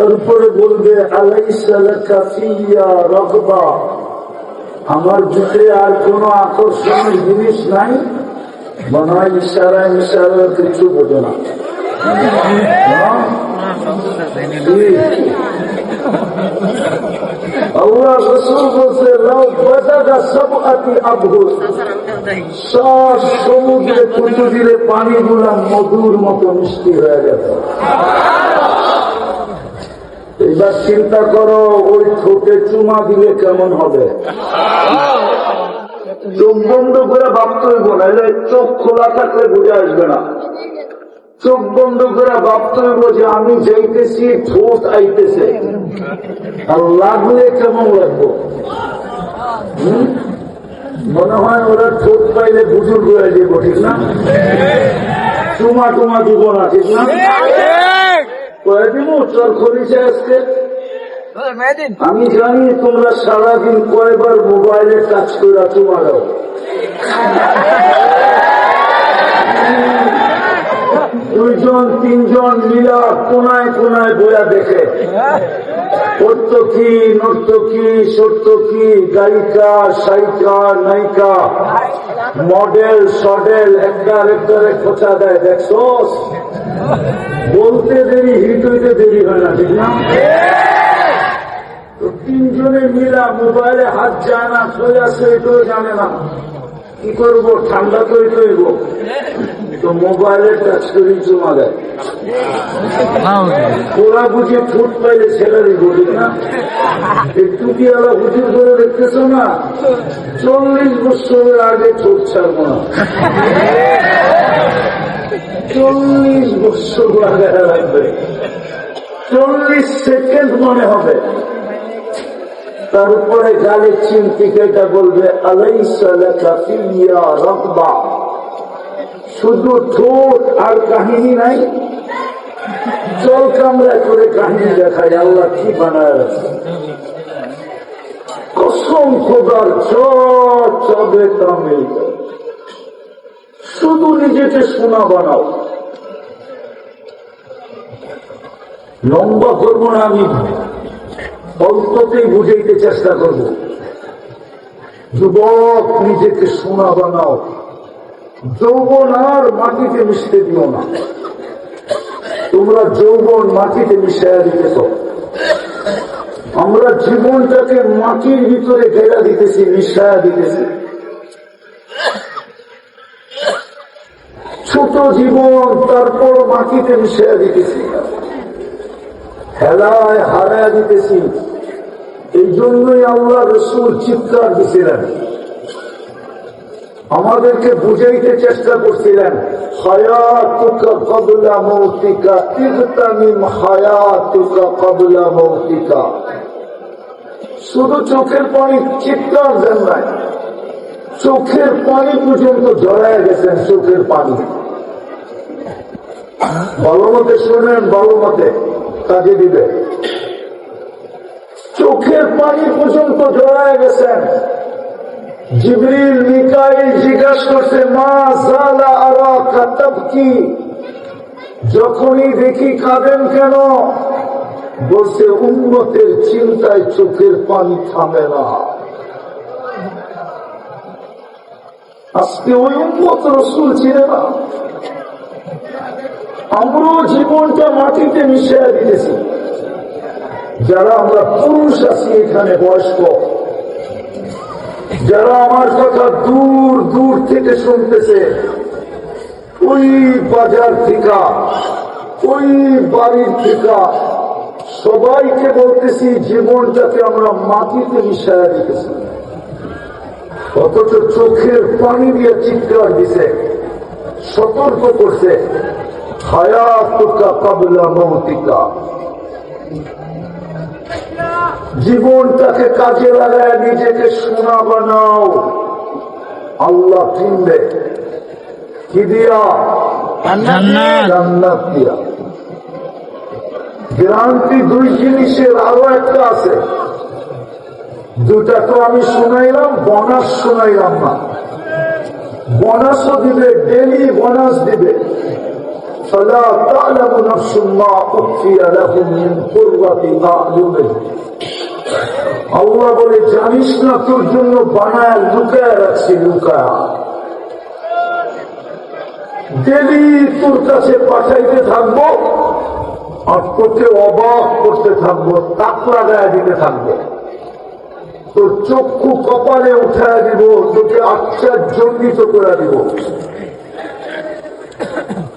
তারপরে বলবে আলাইসা লাকা ফিয়া রাগবা, আমার ভিতরে আর কোন আকর্ষণের জিনিস নাই? মনে হয় ইশারায় ইশারায় কিছু বোঝে না। আল্লাহ রাসূল বলছে লাউ বাদাগা সাবআতি আবহুর, সব সমুদ্রে কুচু দিলে পানিগুলা মধুর মতো মিষ্টি হয়ে গেল। এবার চিন্তা করো ওই ঠোঁটে চুমা দিলে কেমন হবে। চোখ বন্ধ করে ভাবতে হইব, নাহলে চোখ খোলা থাকলে বুঝে আসবে না। চোখ বন্ধ করে ভাবতে হইব যে আমি যাইতেছি, ঠোঁট আইতেছে, আর লাগলে কেমন লাগবো। মনে হয় ওরা ঠোঁট পাইলে বুজুর্গ হয়ে যাবো, ঠিক না? চুমা টুমা দিব না, ঠিক না? কয়েকদিন চর করেছে আজকে। আমি জানি তোমরা সারাদিন কয়বার মোবাইলে টাচ করে চুমা দাও। দুইজন তিনজন মিলা কোনায় কোনায় বইয়া দেখে কর্তকি নর্তকী সত্যকি গায়িকা সাইকা নায়িকা মডেল সডেল একটারে খোঁচা দেয়। দেখছো, বলতে দেরি হিট হইতে দেরি হয় না, ঠিক না? তো তিনজনে মিলা মোবাইলে হাত যায় না, সোজা সেটাও জানে না কি করবো, ঠান্ডা তো হইব, তো মোবাইলে টাচ করে চুমা দেয়। ওরা বুঝি ঠোঁট পাইলে ছেলেরই বুঝি না। একটু কি ওরা বুঝি করে দেখতেছ না, 40 বছরের আগে ঠোঁট ছাড়বো না, 40 বছর আগে লাগবে, 40 সেকেন্ড মনে হবে। তার উপরে গালের চিমটিকেটা বলবে আলাইসা লাকা ফিয়া রাগবা, শুধু ঠোঁট আর কাহিনী নাই। জল কামড়া করে কাহিনী দেখায় আল্লাহ কি বানায় রাখছে। কসম খোদার চবে তামিল, শুধু নিজেকে সোনা বানাও। লম্বা করবো না, আমি অল্পতেই বুঝাইতে চেষ্টা করব। যুবক, নিজেকে সোনা বানাও, যৌবন আর মাটিতে মিশতে দিও না। তোমরা যৌবন মাটিতে মিশাইয়া দিতেছ, আমরা জীবনটাকে মাটির ভিতরে ঘেরা দিতেছি, মিশাইয়া দিতেছি। ছোট জীবন, তারপর মাটিতে মিশাইয়া দিতেছি, হেলায় হারায় দিতেছি। এই জন্যই আল্লাহ রাসূল চিৎকার দিছিলেন, আমাদেরকে বুঝাইতে চেষ্টা করছিলেন হায়াতুকা ক্বাবলা মাউতিকা ইগতানিম হায়াতুকা ক্বাবলা মাউতিকা। শুধু চোখের পানি চিৎকার দেন নাই, চোখের পানি পর্যন্ত জড়ায় গেছেন। চোখের পানি ভালো মতে শোনেন, ভালো মতে কাজে দিবে। চোখের পানি পর্যন্ত জড়ায় গেছেন। জিবরিল মিকাইল জিজ্ঞাসা করছে মা জালা আরাকা তাবকি, যখনই দেখি কাঁদেন কেন? বলছে উম্মতের চিন্তায় চোখের পানি থামে না। আজকে ওই উম্মত রাসূল ছিলেন না, আমরাও জীবনটা মাটিতে মিশিয়ে দিতেছি। যারা আমরা পুরুষ আছি এখানে, বয়স্ক, যারা আমার কথা দূর দূর থেকে শুনতেছে, ওই বাজার থেকে, ওই বাড়ির থেকে, সবাইকে বলতেছি জীবনটাকে আমরা মাটিতে মিশিয়ে দিতেছি। অথচ চোখের পানি দিয়ে চিৎকার দিছে, সতর্ক করছে হায়াতুকা ক্বাবলা মাউতিকা। জীবনটাকে কাজে লাগায় নিজেকে সোনা বানাও। আল্লাহ কিনবে কি দিয়া? জান্নাত দিয়া। গ্যারান্টি দুই জিনিসের, আরো একটা আছে, দুটা তো আমি শুনাইলাম, বোনাস শুনাইলাম না। বোনাসও দিবে, ডেলি বোনাস দিবে। فلا تعلم نفس ما أخفي لهم من قرة أعين আল্লাহ বলে জানিস না তোর জন্য বানায় লুকায় রাখছি লুকায় ডেলি তোর কাছে পাঠাইতে থাকবো আর তোকে অবাক করতে থাকবো তাক লাগায় দিতে থাকবো তোর চক্ষু কপালে উঠায় দিব তোকে আশ্চর্যজনিত করে দিব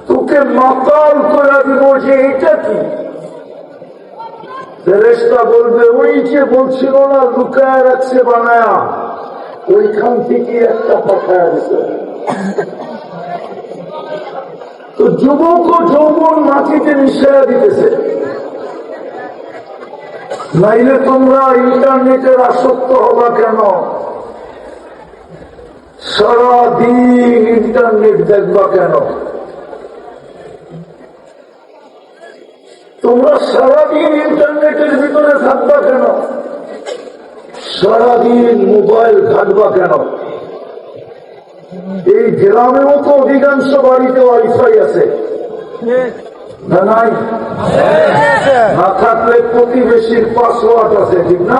তোকে মাতাল করে দিব যে এটা কি ফেরেশতা বলবে ওই যে বলছিল না লুকায় রাখছে বানায়া ওইখান থেকে একটা পাঠায় দিতে তো যুবক ও যৌবন মাটিতে মিশিয়ে দিতেছে নাইলে তোমরা ইন্টারনেটের আসক্ত হবা কেন সারাদিন ইন্টারনেট দেখবা কেন তোমরা সারাদিন ইন্টারনেটের ভিতরে থাকবা কেন সারাদিন মোবাইল ঘাটবা কেন এই গ্রামেও তো অধিকাংশ বাড়িতে ওয়াইফাই আছে না নাই না থাকলে প্রতিবেশীর পাসওয়ার্ড আছে ঠিক না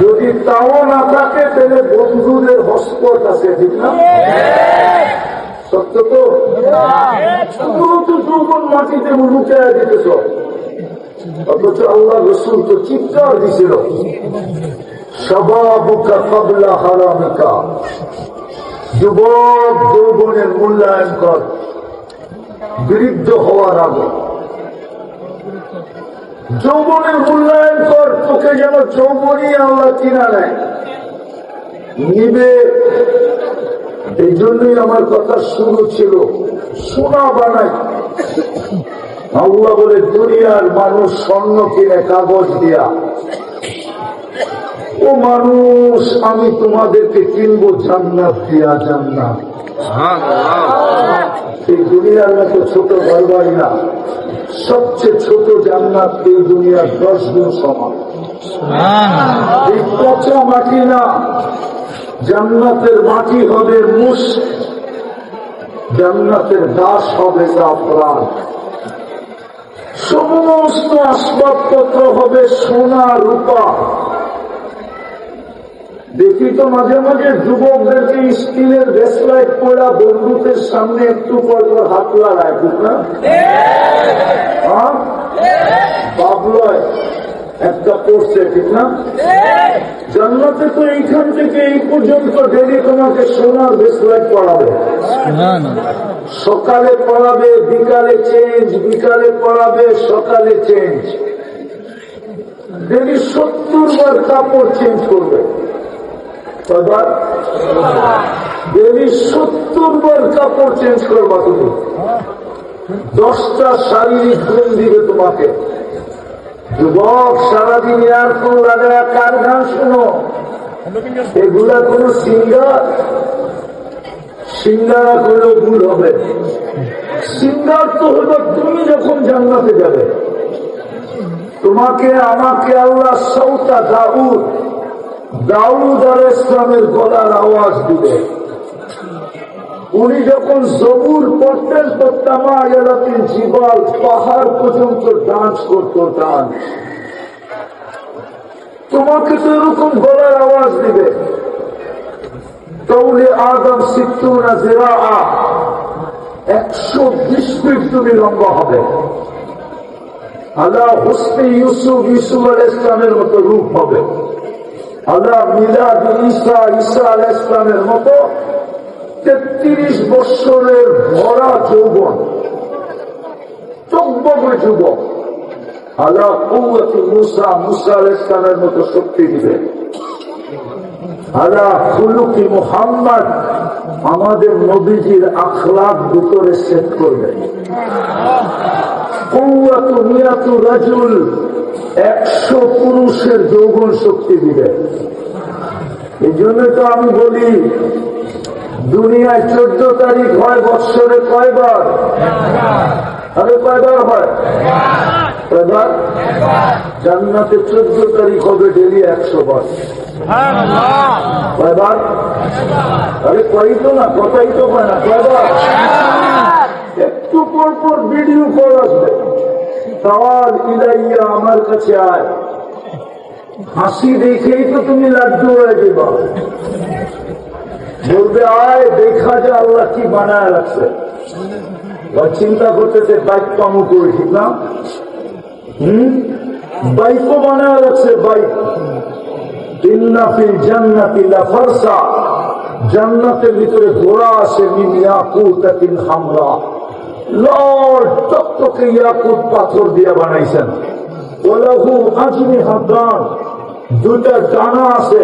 যদি তাও না থাকে তাহলে বন্ধুদের হটস্পট আছে ঠিক না সত্য তো যৌবন মাটিতে লুকায় দিতেছ অথচ আল্লাহ রসুল তো চিৎকার দিছিল শাবাবুকা ক্বাবলা হারামিকা যুবক যৌবনের মূল্যায়ন কর বৃদ্ধ হওয়ার আগে যৌবনের মূল্যায়ন কর তোকে যেন যৌবনই আল্লাহ কিনা নেয় নিবে এই জন্যই আমার কথা শুরু ছিল সোনা বানাই আল্লাহ বলে দুনিয়ার মানুষ স্বর্ণ কিনে কাগজ দিয়া ও মানুষ আমি তোমাদেরকে কিনবো জান্নাত দিয়া জান্নাত এই দুনিয়ার মতো ছোট ঘরবাড়ি না সবচেয়ে ছোট জান্নাত এই দুনিয়ার 10 গুণ সমান এই পচা মাটি না জান্নাতের মাটি হবে মুস্ক জান্নাতের দাস হবে জাফরান সমস্ত আসবাবপত্র হবে সোনা রূপা দেখি তো মাঝে মাঝে যুবকদেরকে স্টিলের ব্রেসলাইট পড়া বন্ধুদের সামনে একটু পর হাত লাগায় ঠিক না বাবলয় একটা করছে ঠিক না জান্নাতে তো এইখান থেকে এই পর্যন্ত ডেলি তোমাকে সোনার ব্রেসলাইট পড়াবে সকালে পড়াবে বিকালে চেঞ্জ বিকালে পড়াবে সকালে চেঞ্জ ডেলি 70 বার কাপড় চেঞ্জ করবে ডেলি 70 বার কাপড় চেঞ্জ করবা তুমি 10টা শারীরিক গুণ দিবে তোমাকে যুবক সারাদিন ইয়ারফোন লাগায় কার গান শোনো এগুলা কোন সিঙ্গারা করলেও ভুল হবে সিঙ্গার তো হলো তুমি যখন জান্নাতে যাবে তোমাকে আমাকে আল্লাহ সৌতা দাউদ আলাইহিস সালামের গলার আওয়াজ দিবে উনি যখন জবুর পড়তেন তো তামায়ালাতিল জিবাল পাহাড় পর্যন্ত ডান্স করতো ডান্স তোমাকে তো এরকম গলার আওয়াজ দিবে তৌলে আদম 60 জিরা 120 ফিট তুমি লম্বা হবে আল্লাহ হুসনে ইউসুফ আলাইহিস সালামের মতো রূপ হবে আল্লাহ মিলাদ ঈসা আলাইহিস সালামের মতো 33 বৎসরের ভরা যৌবন চব্বর যুবক আল্লাহ কুওয়াতে মুসা আলাইহিস সালামের মতো শক্তি দিবে আল্লাহ খুলুকি মুহাম্মদ আমাদের নবীজির আখলাক ভিতরে সেট করবে কুওয়াতু মিয়াতু রাজুল 100 পুরুষের যৌবন শক্তি দিবে এই জন্য তো আমি বলি দুনিয়ায় 14 তারিখ হয় বৎসরে কয়বার আরে কয়বার হয় কয়বার জান্নাতে 14 তারিখ হবে ডেলি 100 বার কয়বার আরে কই তো না কথাই তো হয় না কয়বার একটু পর পর ভিডিও কল আসবে, সওয়াল ইলাইয়া আমার কাছে আয়। হাসি দেখেই তো তুমি লাড্ডু হয়ে যাবা, বলবে আয় দেখা যায় আল্লাহ কি বানায় রাখছে। চিন্তা করতেছে বাইক কামু করে, ঠিক না? বাইকও বানায় রাখছে, বাইক। ইন্না ফিল জান্নাতি লাফারসা, জান্নাতের ভিতরে ঘোড়া আছে, মিন ইয়াকুতাতিন হামরা, লাল টকটকে ইয়াকুত পাথর দিয়ে বানাইছেন। ওয়ালাহু আজনিহাতান, দুটা ডানা আছে।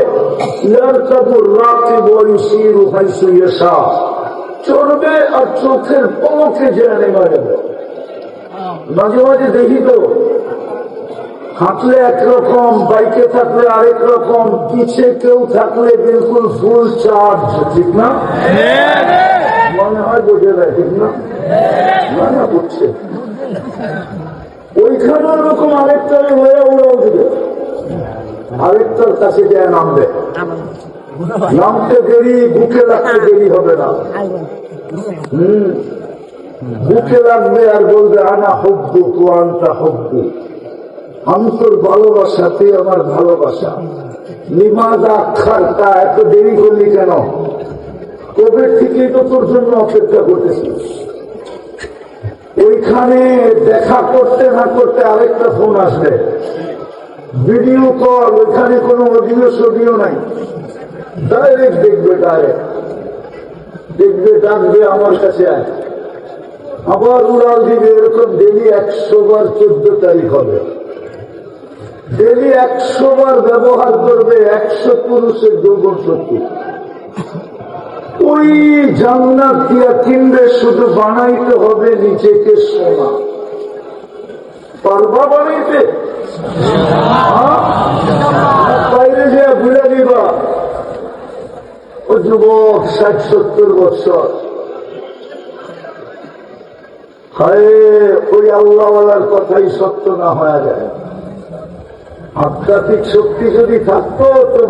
ইয়ারকাবুর রাকিব ওয়া ইউসিরু হাইসু ইয়াশা, চড়বে আর চোখের পলকে জেনে মারে। মাঝে মাঝে দেখি তো হাঁটলে একরকম, বাইকে থাকলে আরেক রকম, পিছে কেউ থাকলে বিলকুল ফুল চার্জ, ঠিক না? মনে হয় বোঝে যায়, ঠিক না? না বুঝছে। ওইখানে ওরকম আরেকটারে হয়ে উড়াও দিবে, আরেকটার কাছে গিয়ে নামবে। নামতে দেরি, বুকে লাগতে দেরি হবে না। বুকে লাগবে আর বলবে আনা হব্বু তু আনতা হব্বু, আমি তোর ভালোবাসাতে আমার ভালোবাসা। লিমাযা আখারতা, এত দেরি করলি কেন? কবে থেকেই তো তোর জন্য অপেক্ষা করতেছি। ওইখানে দেখা করতে না করতে আরেকটা ফোন আসবে, ভিডিও কল। ওইখানে কোনো অডিও সডিও নাই, ডাইরেক্ট দেখবে, ডাইরেক্ট দেখবে, ডাকবে আমার কাছে আয়, আবার উড়াল দিবে। এরকম ডেলি 100 বার 14 তারিখ হবে, ডেলি 100 বার ব্যবহার করবে, 100 পুরুষের যৌবন শক্তি। ওই জান্নাত দিয়া কিনবে, শুধু বানাইতে হবে নিজেকে সোনা। পারবা বানাইতে? বাইরে যে ভুলে দিবা। ও যুবক 60-70 বছর, হায় ওই আল্লাহওয়ালার কথাই সত্য না হয়ে যায়। আধ্যাত্মিক শক্তি যদি থাকতো তো